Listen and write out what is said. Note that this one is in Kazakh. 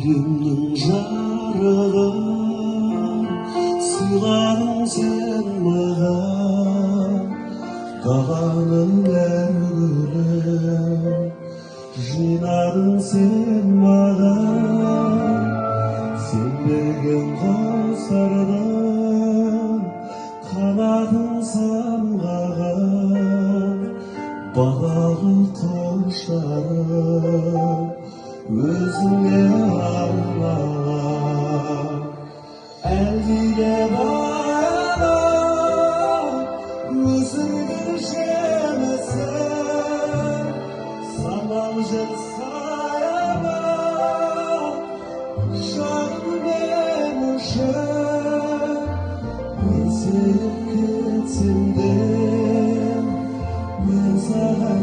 жүрегімнің жарығын сыйладың сен маған, даланың әр гүлін жинадың сен маған. Сен берген құстардан қанатын самғаған, бағалы құшағым өзіңе арнаған. Әлдиле баяна өзіңнің жемісін, самал жел саяма жаным мен үшін. Мен sevip кетсем де мен саған